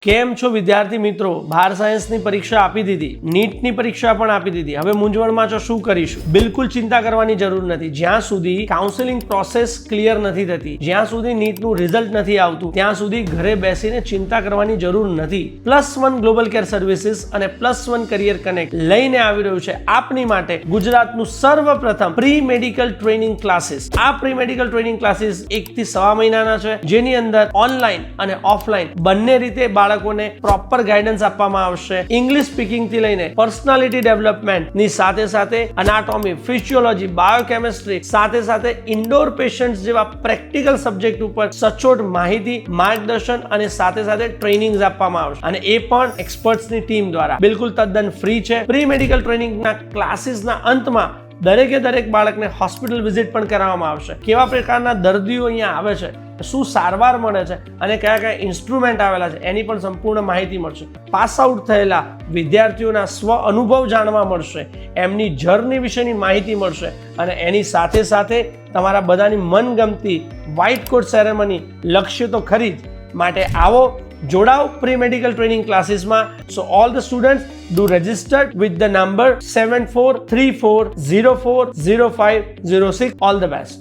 કેમ છો વિદ્યાર્થી મિત્રો? બાર સાયન્સની પરીક્ષા આપી દીધી, નીટની પરીક્ષા પણ આપી દીધી. હવે મૂંઝવણમાં છો શું કરીશું? બિલકુલ ચિંતા કરવાની જરૂર નથી. જ્યાં સુધી કાઉન્સેલિંગ પ્રોસેસ ક્લિયર નથી થતી, જ્યાં સુધી નીટનું રિઝલ્ટ નથી આવતું, ત્યાં સુધી ઘરે બેસીને ચિંતા કરવાની જરૂર નથી. +1 ગ્લોબલ કેર સર્વિસીસ અને +1 કરિયર કનેક્ટ લઈને આવી રહ્યું છે આપની માટે ગુજરાતનું સર્વપ્રથમ પ્રી મેડિકલ ટ્રેનિંગ ક્લાસીસ. આ પ્રી મેડિકલ ટ્રેનિંગ ક્લાસીસ 1 થી સવા મહિનાના છે, જેની અંદર ઓનલાઈન અને ઓફલાઈન બંને રીતે બાળકોને પ્રોપર ગાઈડન્સ આપવામાં આવશે. ઇંગ્લિશ સ્પીકિંગ થી લઈને પર્સનાલિટી ડેવલપમેન્ટ ની સાથે સાથે એનાટોમી, ફિઝિયોલોજી, બાયોકેમિસ્ટ્રી સાથે સાથે ઇન્ડોર પેશન્ટ્સ જેવા પ્રેક્ટિકલ સબ્જેક્ટ ઉપર સચોટ માહિતી, માર્ગદર્શન અને સાથે સાથે ટ્રેનિંગ્સ આપવામાં આવશે, અને એ પણ એક્સપર્ટ્સની ટીમ દ્વારા. બિલકુલ તદ્દન ફ્રી છે. પ્રી મેડિકલ ટ્રેનિંગના ક્લાસીસના અંતમાં દરેક બાળકને હોસ્પિટલ વિઝિટ પણ કરાવવામાં આવશે. કેવા પ્રકારના દર્દીઓ અહીંયા આવે છે, શું સારવાર મળે છે અને કયા ઇન્સ્ટ્રુમેન્ટ આવેલા છે એની પણ સંપૂર્ણ માહિતી મળશે. પાસ આઉટ થયેલા વિદ્યાર્થીઓના સ્વ અનુભવ જાણવા મળશે, એમની જર્ની વિશેની માહિતી મળશે, અને એની સાથે સાથે તમારા બધાની મનગમતી વ્હાઇટ કોટ સેરેમની લક્ષ્ય તો ખરી જ. માટે આવો, જોડાઓ પ્રી મેડિકલ ટ્રેનિંગ ક્લાસીસમાં. સો all the students do register with the number 7434040506. All the best.